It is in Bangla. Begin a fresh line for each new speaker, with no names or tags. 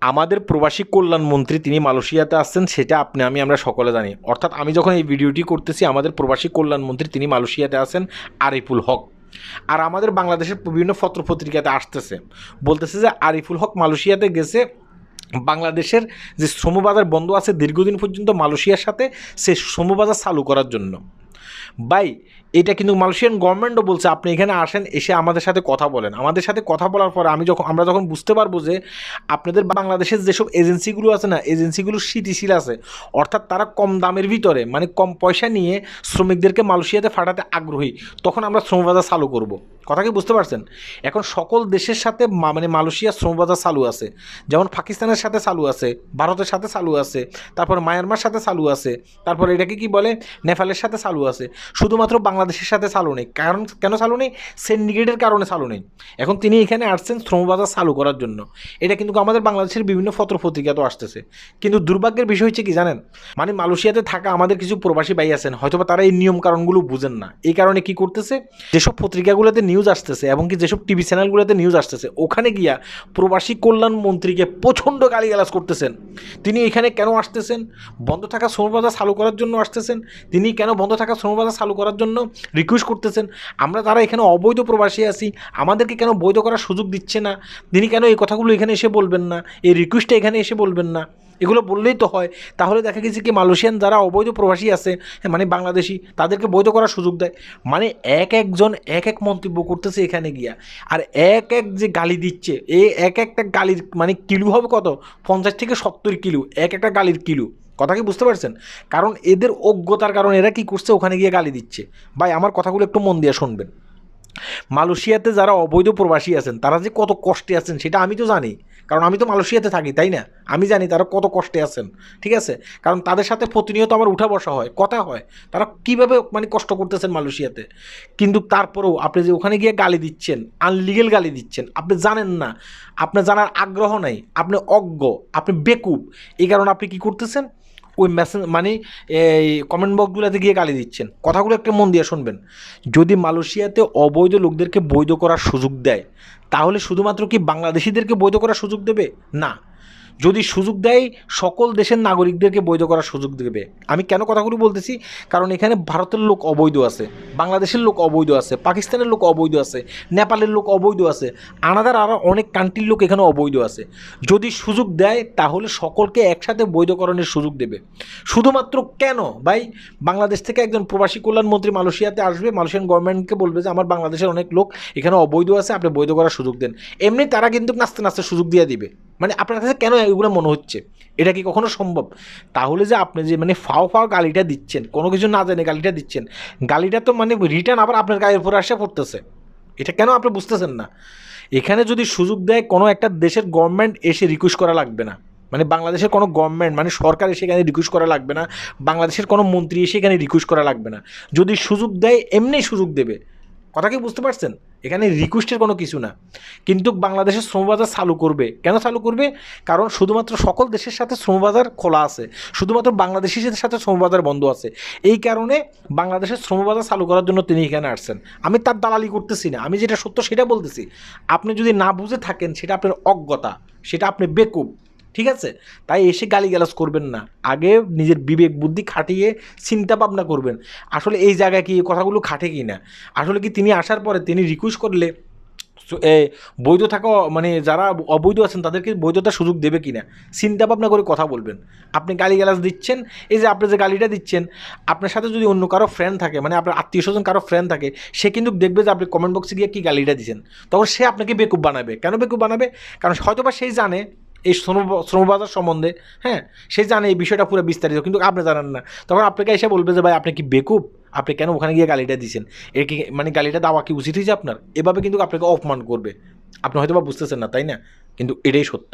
আমাদের প্রবাসী কল্যাণ মন্ত্রী তিনি মালয়েশিয়াতে আসছেন, সেটা আমরা সকলে জানি। অর্থাৎ আমি যখন এই ভিডিওটি করতেছি, আমাদের প্রবাসী কল্যাণ মন্ত্রী তিনি মালয়েশিয়াতে আছেন, আরিফুল হক। আর আমাদের বাংলাদেশের বিভিন্ন পত্রপত্রিকাতে আসতেছে, বলতেছে যে আরিফুল হক মালয়েশিয়াতে গেছে বাংলাদেশের যে শ্রমবাজার বন্ধ আছে দীর্ঘদিন পর্যন্ত মালয়েশিয়ার সাথে, সে শ্রমবাজার চালু করার জন্য। ভাই, এটা কিন্তু মালয়েশিয়ান গভর্নমেন্টও বলছে আপনি এখানে আসেন, এসে আমাদের সাথে কথা বলেন। আমাদের সাথে কথা বলার পরে আমরা যখন বুঝতে পারবো যে আপনাদের বাংলাদেশের যেসব এজেন্সিগুলো আছে না, এজেন্সিগুলো স্থিতিশীল আছে, অর্থাৎ তারা কম দামের ভিতরে মানে কম পয়সা নিয়ে শ্রমিকদেরকে মালয়েশিয়াতে পাঠাতে আগ্রহী, তখন আমরা শ্রমবাজার চালু করব। কথা কি বুঝতে পারছেন? এখন সকল দেশের সাথে মানে মালয়েশিয়া শ্রমবাজার চালু আছে, যেমন পাকিস্তানের সাথে চালু আছে, ভারতের সাথে চালু আছে, তারপর মায়ানমার সাথে চালু আছে, তারপর এটাকে কি বলে নেপালের সাথে চালু আছে। শুধুমাত্র বাংলাদেশের সাথে চালু নেই। কারণ কেন চালু নেই? সিন্ডিকেটের কারণে চালু নেই। এখন তিনি এখানে আসছেন শ্রমবাজার চালু করার জন্য। এটা কিন্তু আমাদের বাংলাদেশের বিভিন্ন পত্রপত্রিকাতেও আসতেছে। কিন্তু দুর্ভাগ্যের বিষয় হচ্ছে কি জানেন, মানে মালয়েশিয়াতে থাকা আমাদের কিছু প্রবাসী ভাই আছেন, হয়তোবা তারা এই নিয়ম কারণগুলো বুঝেন না। এই কারণে কি করতেছে, যেসব পত্রিকাগুলোতে নিউজ আসতেছে এবং কি যেসব টিভি চ্যানেলগুলোতে নিউজ আসতেছে, ওখানে গিয়া প্রবাসী কল্যাণ মন্ত্রীকে প্রচণ্ড গালিগালাজ করতেছেন। তিনি এখানে কেন আসতেছেন? বন্ধ থাকা শ্রমবাজার চালু করার জন্য আসতেছেন। তিনি কেন বন্ধ থাকা শ্রমবাজার চালু করার জন্য রিকোয়েস্ট করতেছেন? আমরা তারা এখানে অবৈধ প্রবাসী আছি, আমাদেরকে কেন বৈধ করার সুযোগ দিচ্ছে না? তিনি কেন এই কথাগুলো এখানে এসে বলবেন না? এই রিকোয়েস্টটা এখানে এসে বলবেন না? এগুলো বললেই তো হয়। তাহলে দেখা গেছে কি মালয়েশিয়ান যারা অবৈধ প্রবাসী আছে, মানে বাংলাদেশি, তাদেরকে বৈধ করার সুযোগ দেয়। মানে একজন এক এক মন্তব্য করতেছে এখানে গিয়া, আর এক যে গালি দিচ্ছে, একটা গালির মানে কিলো হবে কত, 50 থেকে 70 কিলো, একটা গালির কিলো। কথা কি বুঝতে পারছেন? কারণ এদের অজ্ঞতার কারণে এরা কি করছে, ওখানে গিয়ে গালি দিচ্ছে। ভাই, আমার কথাগুলো একটু মন দিয়ে শুনবেন। মালয়েশিয়াতে যারা অবৈধ প্রবাসী আছেন, তারা যে কত কষ্টে আছেন সেটা আমি তো জানি, কারণ আমি তো মালয়েশিয়াতে থাকি, তাই না? আমি জানি তারা কত কষ্টে আছেন, ঠিক আছে? কারণ তাদের সাথে প্রতিনিয়ত আমার উঠা বসা হয়, কথা হয়, তারা কীভাবে মানে কষ্ট করতেছেন মালয়েশিয়াতে। কিন্তু তারপরেও আপনি যে ওখানে গিয়ে গালি দিচ্ছেন, আনলিগেল গালি দিচ্ছেন, আপনি জানেন না, আপনার জানার আগ্রহ নাই, আপনি অজ্ঞ, আপনি বেকুব। এই কারণে আপনি কী করতেছেন, ওই মেসেজ মানে এই কমেন্ট বক্সগুলোতে গিয়ে গালি দিচ্ছেন। কথাগুলো একটু মন দিয়ে শুনবেন। যদি মালয়েশিয়াতে অবৈধ লোকদেরকে বৈধ করার সুযোগ দেয়, তাহলে শুধুমাত্র কি বাংলাদেশিদেরকে বৈধ করার সুযোগ দেবে? না। যদি সুযোগ দেয়, সকল দেশের নাগরিকদেরকে বৈধ করার সুযোগ দেবে। আমি কেন কথাগুলো বলতেছি, কারণ এখানে ভারতের লোক অবৈধ আছে, বাংলাদেশের লোক অবৈধ আছে, পাকিস্তানের লোক অবৈধ আছে, নেপালের লোক অবৈধ আছে, আনাদার আরও অনেক কান্ট্রির লোক এখানে অবৈধ আছে। যদি সুযোগ দেয়, তাহলে সকলকে একসাথে বৈধকরণের সুযোগ দেবে। শুধুমাত্র কেন ভাই, বাংলাদেশ থেকে একজন প্রবাসী কল্যাণ মন্ত্রী মালয়েশিয়াতে আসবে, মালয়েশিয়ান গভর্নমেন্টকে বলবে যে আমার বাংলাদেশের অনেক লোক এখানে অবৈধ আছে, আপনি বৈধ করার সুযোগ দেন। এমনি তারা কিন্তু নাচতে নাচতে সুযোগ দিয়ে দিবে। মানে আপনার কাছে কেন এগুলো মনে হচ্ছে? এটা কি কখনো সম্ভব? তাহলে যে আপনি যে মানে ফাও গালিটা দিচ্ছেন, কোনো কিছু না জেনে গালিটা দিচ্ছেন, গালিটা তো মানে রিটার্ন আবার আপনার গায়ের উপরে আসে পড়তেছে। এটা কেন আপনি বুঝতেছেন না? এখানে যদি সুযোগ দেয়, কোনো একটা দেশের গভর্নমেন্ট এসে রিকোয়েস্ট করা লাগবে না, মানে বাংলাদেশের কোনো গভর্নমেন্ট মানে সরকার এসে এখানে রিকোয়েস্ট করা লাগবে না, বাংলাদেশের কোনো মন্ত্রী এসে এখানে রিকোয়েস্ট করা লাগবে না। যদি সুযোগ দেয়, এমনি সুযোগ দেবে। কথা কি বুঝতে পারছেন? এখানে রিকোয়েস্টের কোনো কিছু না। কিন্তু বাংলাদেশের শ্রমবাজার চালু করবে, কেন চালু করবে? কারণ শুধুমাত্র সকল দেশের সাথে শ্রমবাজার খোলা আছে, শুধুমাত্র বাংলাদেশিদের সাথে শ্রমবাজার বন্ধ আছে। এই কারণে বাংলাদেশের শ্রমবাজার চালু করার জন্য তিনি এখানে আসছেন। আমি তার দালালি করতেছি না, আমি যেটা সত্য সেটা বলতেছি। আপনি যদি না বুঝে থাকেন, সেটা আপনার অজ্ঞতা, সেটা আপনি বেকুব, ঠিক আছে? তাই এসে গালিগালাজ করবেন না, আগে নিজের বিবেক বুদ্ধি খাটিয়ে চিন্তা ভাবনা করবেন আসলে এই জায়গায় কি কথাগুলো খাটে কি না। আসলে কি তিনি আসার পরে তিনি রিকোয়েস্ট করলে বৈধ থাকা মানে যারা অবৈধ আছেন তাদেরকে বৈধতার সুযোগ দেবে কি না, চিন্তা ভাবনা করে কথা বলবেন। আপনি গালিগালাজ দিচ্ছেন, এই যে আপনি যে গালিটা দিচ্ছেন, আপনার সাথে যদি অন্য কারো ফ্রেন্ড থাকে, মানে আপনার আত্মীয় স্বজন কারো ফ্রেন্ড থাকে, সে কিন্তু দেখবে যে আপনি কমেন্ট বক্সে গিয়ে কী গালিটা দিচ্ছেন, তখন সে আপনাকে বেকুব বানাবে। কেন বেকুব বানাবে? কারণ হয়তোবা সেই জানে এই শ্রমবাজার সম্বন্ধে, হ্যাঁ, সে জানে এই বিষয়টা পুরো বিস্তারিত, কিন্তু আপনি জানেন না। তখন আপনাকে এসে বলবে যে ভাই আপনি কি বেকুব, আপনি কেন ওখানে গিয়ে গালিটা দিয়েছেন, এর কি মানে গালিটা দেওয়া কি উচিত হয়েছে আপনার? এভাবে কিন্তু আপনাকে অপমান করবে। আপনি হয়তো বা বুঝতেছেন না, তাই না? কিন্তু এটাই সত্য।